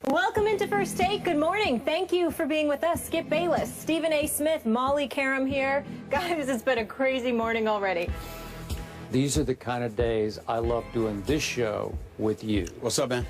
Welcome into First Take. Good morning. Thank you for being with us. Skip Bayless, Stephen A. Smith, Molly Karam here. Guys, it's been a crazy morning already. These are the kind of days I love doing this show with you. What's up, man?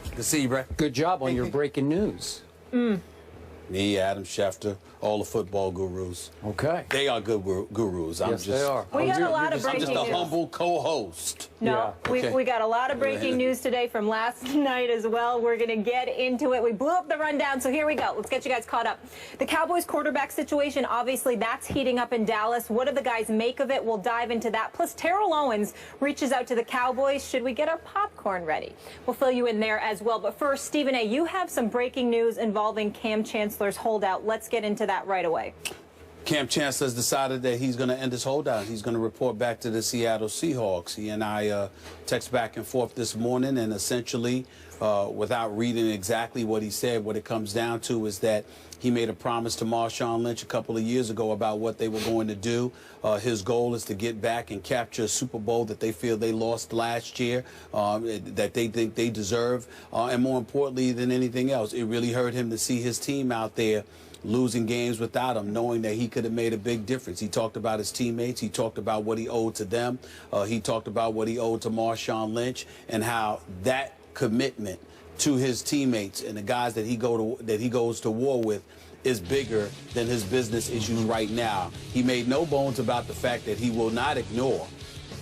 Good to see you, bro. Good job on your breaking news. Me, Adam Schefter, all the football gurus. Okay. They are good gurus. Yes, they are. We got a lot of I'm breaking just a news. humble co-host. No, Yeah. we got a lot of breaking news today from last night as well. We're going to get into it. We blew up the rundown, so here we go. Let's get you guys caught up. The Cowboys quarterback situation, obviously, that's heating up in Dallas. What do the guys make of it? We'll dive into that. Plus, Terrell Owens reaches out to the Cowboys. Should we get our popcorn ready? We'll fill you in there as well. But first, Stephen A., you have some breaking news involving Kam Chancellor's holdout. Let's get into that right away. Kam Chancellor has decided that he's going to end his holdout. He's going to report back to the Seattle Seahawks. He and I text back and forth this morning, and essentially, without reading exactly what he said, what it comes down to is that he made a promise to Marshawn Lynch a couple of years ago about what they were going to do. His goal is to get back and capture a Super Bowl that they feel they lost last year, that they think they deserve. And more importantly than anything else, it really hurt him to see his team out there losing games without him, knowing that he could have made a big difference. He talked about his teammates. He talked about what he owed to them. He talked about what he owed to Marshawn Lynch and how that commitment to his teammates and the guys that he goes to war with is bigger than his business issues right now. He made no bones about the fact that he will not ignore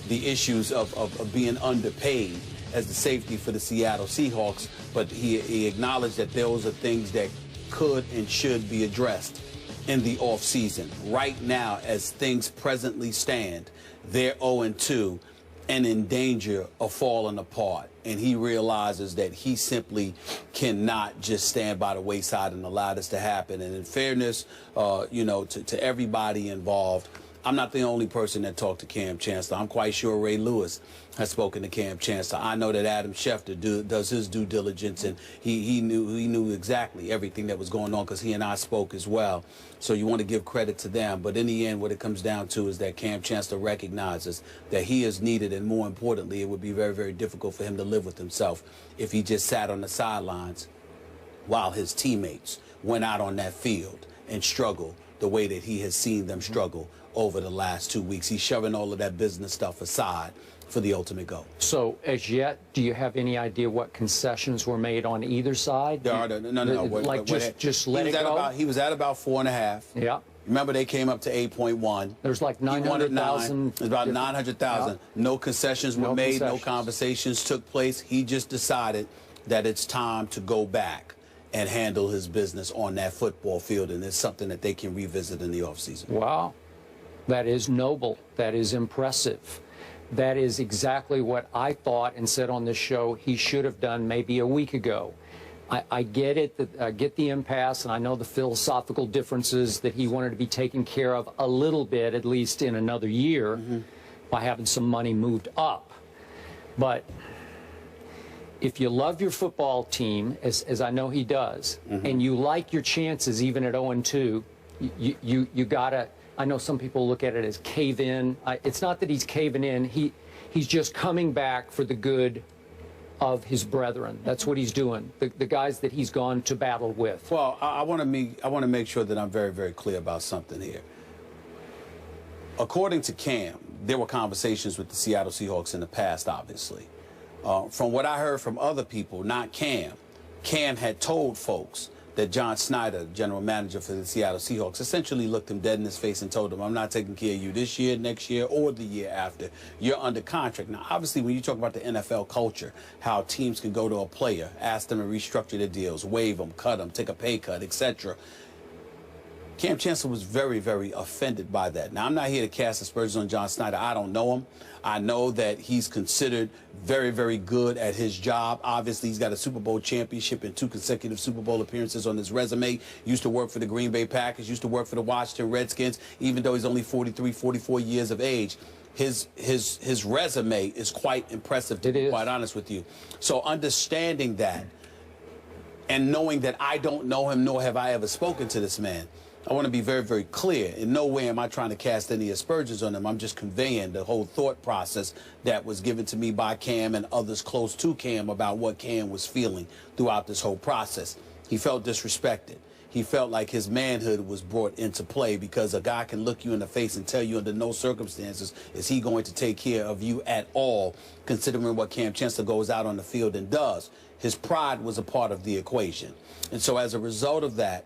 the issues of being underpaid as the safety for the Seattle Seahawks, but he acknowledged that those are things that could and should be addressed in the offseason. Right now, as things presently stand, they're 0-2 and in danger of falling apart. And he realizes that he simply cannot just stand by the wayside and allow this to happen. And in fairness, to everybody involved, I'm not the only person that talked to Kam Chancellor. I'm quite sure Ray Lewis has spoken to Kam Chancellor. I know that Adam Schefter does his due diligence, and he knew exactly everything that was going on because he and I spoke as well. So you want to give credit to them. But in the end, what it comes down to is that Kam Chancellor recognizes that he is needed, and more importantly, it would be very, very difficult for him to live with himself if he just sat on the sidelines while his teammates went out on that field and struggled the way that he has seen them struggle over the last 2 weeks. He's shoving all of that business stuff aside for the ultimate goal. So, as yet, do you have any idea what concessions were made on either side? There are no. Just let it go? He was at about 4.5. Yeah. Remember, they came up to 8.1. There's like 900,000. It's about 900,000. Yeah. No concessions were made. No conversations took place. He just decided that it's time to go back and handle his business on that football field, and it's something that they can revisit in the offseason. Wow. That is noble. That is impressive. That is exactly what I thought and said on this show he should have done maybe a week ago. I get it, I get the impasse, and I know the philosophical differences that he wanted to be taken care of a little bit, at least in another year, by having some money moved up. But if you love your football team, as I know he does, and you like your chances even at 0-2, you gotta. I know some people look at it as cave in. It's not that he's caving in. He's just coming back for the good of his brethren. That's what he's doing. The guys that he's gone to battle with. Well, I want to make sure that I'm very, very clear about something here. According to Kam, there were conversations with the Seattle Seahawks in the past, obviously. From what I heard from other people, not Kam, Kam had told folks that John Snyder, general manager for the Seattle Seahawks, essentially looked him dead in his face and told him, I'm not taking care of you this year, next year, or the year after. You're under contract. Now, obviously, when you talk about the NFL culture, how teams can go to a player, ask them to restructure their deals, waive them, cut them, take a pay cut, etc., Kam Chancellor was very, very offended by that. Now, I'm not here to cast aspersions on John Snyder. I don't know him. I know that he's considered very, very good at his job. Obviously, he's got a Super Bowl championship and 2 consecutive Super Bowl appearances on his resume. Used to work for the Green Bay Packers, used to work for the Washington Redskins, even though he's only 43, 44 years of age. His resume is quite impressive, to be quite honest with you. So understanding that and knowing that I don't know him, nor have I ever spoken to this man, I want to be very, very clear. In no way am I trying to cast any aspersions on him. I'm just conveying the whole thought process that was given to me by Cam and others close to Cam about what Cam was feeling throughout this whole process. He felt disrespected. He felt like his manhood was brought into play because a guy can look you in the face and tell you under no circumstances is he going to take care of you at all, considering what Kam Chancellor goes out on the field and does. His pride was a part of the equation. And so as a result of that,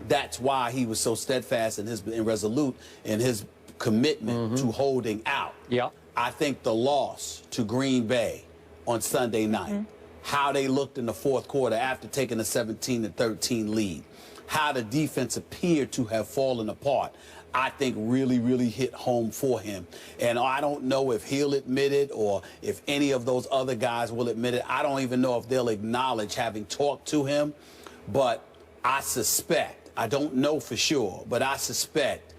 that's why he was so steadfast and resolute in his commitment to holding out. Yeah. I think the loss to Green Bay on Sunday night, how they looked in the fourth quarter after taking a 17-13 lead, how the defense appeared to have fallen apart, I think really, really hit home for him. And I don't know if he'll admit it or if any of those other guys will admit it. I don't even know if they'll acknowledge having talked to him, but I suspect, I don't know for sure, but I suspect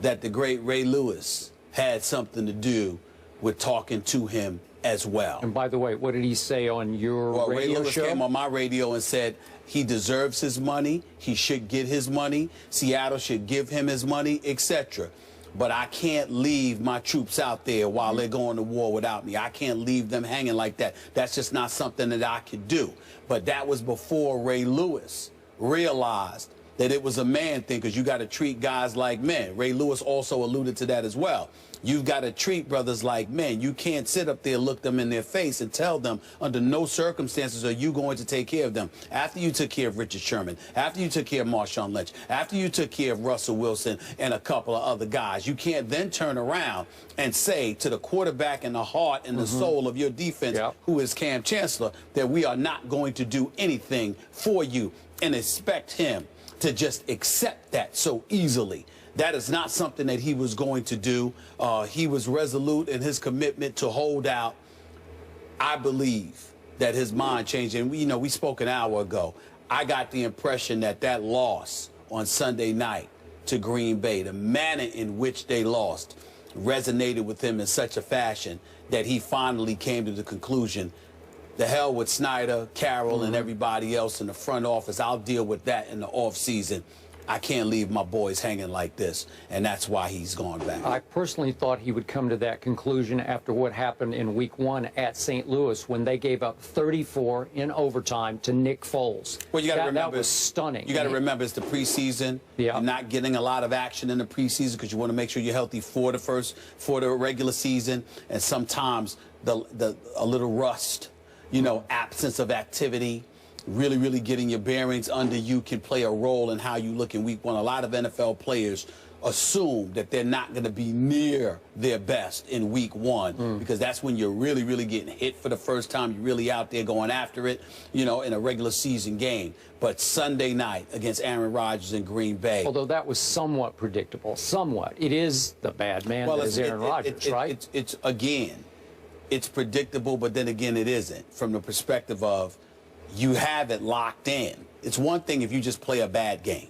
that the great Ray Lewis had something to do with talking to him as well. And by the way, what did he say on your radio Ray Lewis show? came on my radio and said he deserves his money, he should get his money, Seattle should give him his money, etc. But I can't leave my troops out there while they're going to war without me. I can't leave them hanging like that. That's just not something that I could do. But that was before Ray Lewis realized that it was a man thing, because you got to treat guys like men. Ray Lewis also alluded to that as well. You've got to treat brothers like men. You can't sit up there, look them in their face, and tell them under no circumstances are you going to take care of them. After you took care of Richard Sherman, after you took care of Marshawn Lynch, after you took care of Russell Wilson and a couple of other guys, you can't then turn around and say to the quarterback and the heart and the soul of your defense, who is Kam Chancellor, that we are not going to do anything for you, and expect him to just accept that so easily. That is not something that he was going to do. He was resolute in his commitment to hold out. I believe that his mind changed. And, we spoke an hour ago. I got the impression that that loss on Sunday night to Green Bay, the manner in which they lost, resonated with him in such a fashion that he finally came to the conclusion, the hell with Snyder, Carroll, and everybody else in the front office. I'll deal with that in the offseason. I can't leave my boys hanging like this, and that's why he's gone back. I personally thought he would come to that conclusion after what happened in Week 1 at St. Louis when they gave up 34 in overtime to Nick Foles. Well, you got to remember, that was stunning. You got to remember it's the preseason. Yeah. You're not getting a lot of action in the preseason because you want to make sure you're healthy for the regular season, and sometimes a little rust, absence of activity, really, really getting your bearings under you can play a role in how you look in Week 1. A lot of NFL players assume that they're not going to be near their best in Week 1 because that's when you're really, really getting hit for the first time. You're really out there going after it, in a regular season game. But Sunday night against Aaron Rodgers in Green Bay. Although that was somewhat predictable, somewhat. It is the bad man that is Aaron Rodgers, right? It's predictable, but then again, it isn't from the perspective of you have it locked in. It's one thing if you just play a bad game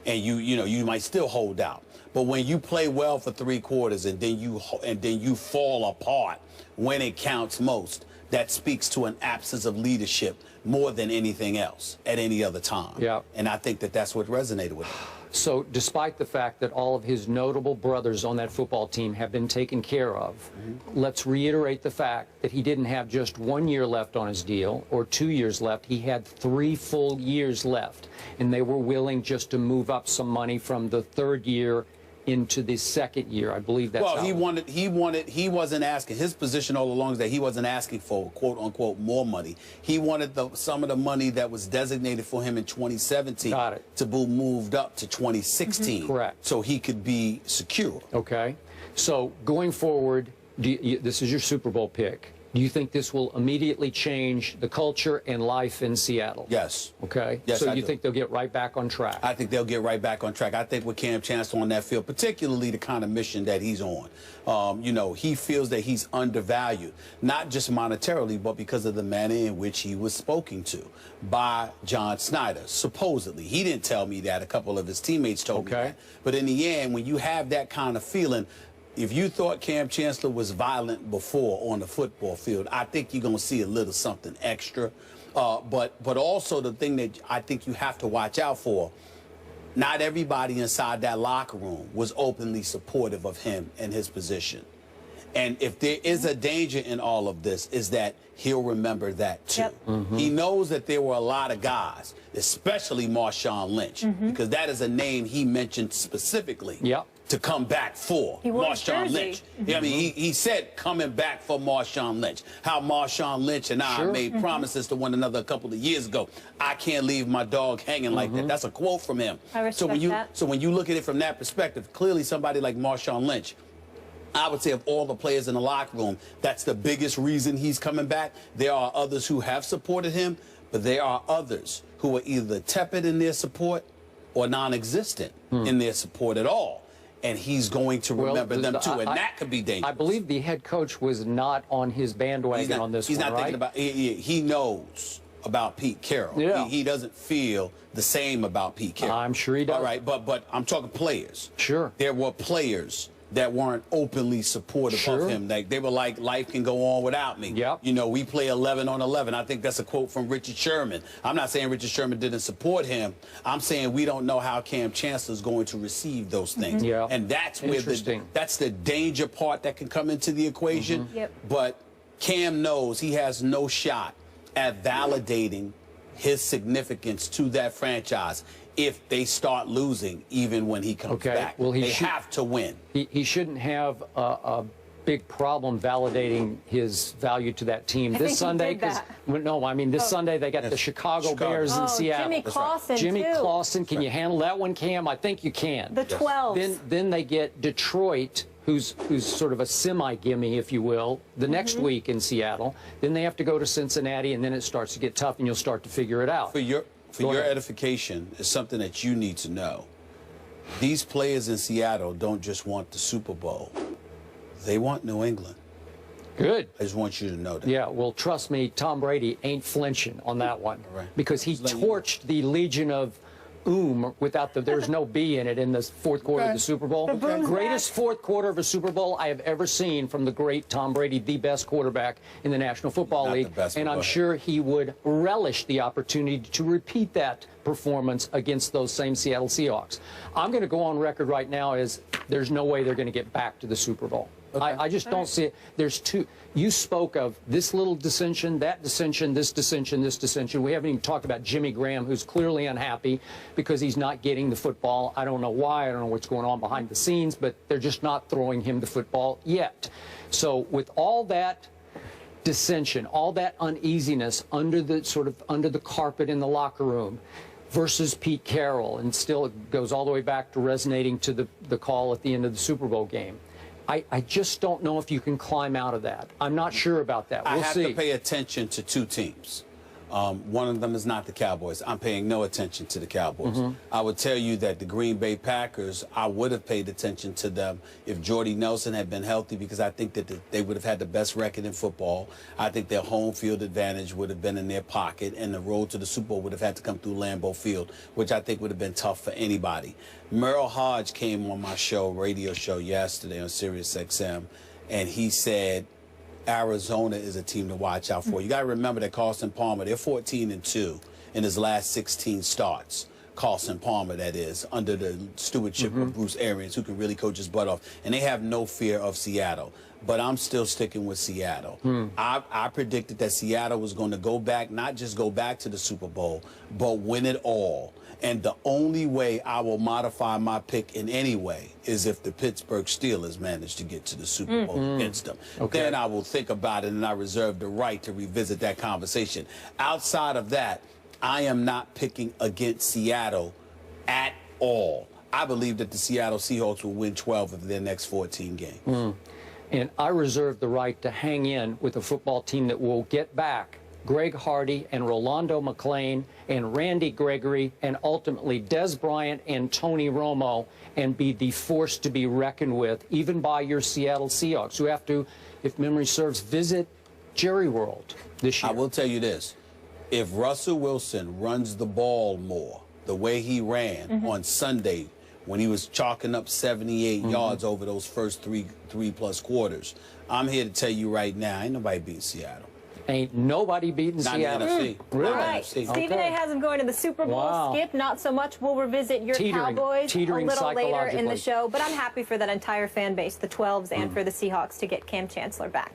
and you might still hold out. But when you play well for 3 quarters and then you fall apart when it counts most, that speaks to an absence of leadership more than anything else at any other time. Yeah. And I think that that's what resonated with him. So despite the fact that all of his notable brothers on that football team have been taken care of, let's reiterate the fact that he didn't have just 1 year left on his deal or 2 years left. He had 3 full years left, and they were willing just to move up some money from the 3rd year into the 2nd year. I believe that's well, he wasn't asking. His position all along is that he wasn't asking for, quote unquote, more money. He wanted some of the money that was designated for him in 2017 to be moved up to 2016. Correct. So he could be secure. Okay. So going forward, this is your Super Bowl pick. Do you think this will immediately change the culture and life in Seattle? Yes. Okay. Yes, so I you do. think they'll get right back on track? I think they'll get right back on track. I think with Kam Chancellor on that field, particularly the kind of mission that he's on, he feels that he's undervalued, not just monetarily, but because of the manner in which he was spoken to by John Snyder, supposedly. He didn't tell me that. A couple of his teammates told me that. But in the end, when you have that kind of feeling, if you thought Kam Chancellor was violent before on the football field, I think you're going to see a little something extra. But also the thing that I think you have to watch out for, not everybody inside that locker room was openly supportive of him and his position. And if there is a danger in all of this, is that he'll remember that too. Yep. He knows that there were a lot of guys, especially Marshawn Lynch, because that is a name he mentioned specifically to come back for. Marshawn Lynch. I mean, he said coming back for Marshawn Lynch. How Marshawn Lynch and I made promises to one another a couple of years ago. I can't leave my dog hanging like that. That's a quote from him. I respect that. So when you look at it from that perspective, clearly somebody like Marshawn Lynch, I would say of all the players in the locker room, that's the biggest reason he's coming back. There are others who have supported him, but there are others who are either tepid in their support or non-existent in their support at all. And he's going to remember them too, and that could be dangerous. I believe the head coach was not on his bandwagon on this one, He's not thinking about. He knows about Pete Carroll. Yeah. He doesn't feel the same about Pete Carroll. I'm sure he does. All right, but I'm talking players. Sure. There were players that weren't openly supportive of him. Like, they were like, life can go on without me. Yep. You know, we play 11 on 11. I think that's a quote from Richard Sherman. I'm not saying Richard Sherman didn't support him. I'm saying we don't know how Kam Chancellor is going to receive those things. Yeah. And that's where that's the danger part that can come into the equation. But Kam knows he has no shot at validating his significance to that franchise if they start losing, even when he comes back. Well, they have to win. He shouldn't have a big problem validating his value to that team this Sunday. No, I mean this Sunday they got the Chicago Bears in Seattle. Jimmy Clausen, Jimmy Clausen, can you handle that one, Cam? I think you can. The 12s. Then they get Detroit, who's sort of a semi-gimme, if you will, the next week in Seattle. Then they have to go to Cincinnati, and then it starts to get tough, and you'll start to figure it out. For your edification, is something that you need to know. These players in Seattle don't just want the Super Bowl. They want New England. Good. I just want you to know that. Yeah, well, trust me, Tom Brady ain't flinching on that one. Right. Because he torched the Legion of without there's no B in it in the fourth quarter of the Super Bowl. Greatest fourth quarter of a Super Bowl I have ever seen from the great Tom Brady, the best quarterback in the National Football League. And I'm sure he would relish the opportunity to repeat that performance against those same Seattle Seahawks. I'm going to go on record right now as there's no way they're going to get back to the Super Bowl. I just don't see it. There's two. You spoke of this little dissension, that dissension, this dissension, this dissension. We haven't even talked about Jimmy Graham, who's clearly unhappy because he's not getting the football. I don't know why. I don't know what's going on behind the scenes, but they're just not throwing him the football yet. So with all that dissension, all that uneasiness under the carpet in the locker room, versus Pete Carroll, and still it goes all the way back to resonating to the call at the end of the Super Bowl game. I just don't know if you can climb out of that. I'm not sure about that. We'll see. I have to pay attention to two teams. One of them is not the Cowboys. I'm paying no attention to the Cowboys. I would tell you that the Green Bay Packers, I would have paid attention to them if Jordy Nelson had been healthy, because I think that they would have had the best record in football. I think their home field advantage would have been in their pocket, and the road to the Super Bowl would have had to come through Lambeau Field, which I think would have been tough for anybody. Merrill Hodge came on my radio show yesterday on Sirius XM, and he said Arizona is a team to watch out for. You got to remember that Carson Palmer, they're 14-2 in his last 16 starts. Carson Palmer, that is, under the stewardship of Bruce Arians, who can really coach his butt off. And they have no fear of Seattle. But I'm still sticking with Seattle. I predicted that Seattle was going to go back, not just go back to the Super Bowl, but win it all. And the only way I will modify my pick in any way is if the Pittsburgh Steelers manage to get to the Super Bowl against them. Then I will think about it, and I reserve the right to revisit that conversation. Outside of that, I am not picking against Seattle at all. I believe that the Seattle Seahawks will win 12 of their next 14 games. And I reserve the right to hang in with a football team that will get back Greg Hardy and Rolando McClain and Randy Gregory and ultimately Des Bryant and Tony Romo, and be the force to be reckoned with, even by your Seattle Seahawks, who have to, if memory serves, visit Jerry World this year. I will tell you this. If Russell Wilson runs the ball more the way he ran on Sunday when he was chalking up 78 yards over those first three plus quarters, I'm here to tell you right now, ain't nobody beating Seattle. Ain't nobody beating Not Seattle. in the NFC. Really? All right, NFC. Stephen A. has them going to the Super Bowl. Wow. Skip, not so much. We'll revisit your Teetering Cowboys a little later in the psychologically. show. But I'm happy for that entire fan base, the 12s, and for the Seahawks to get Kam Chancellor back.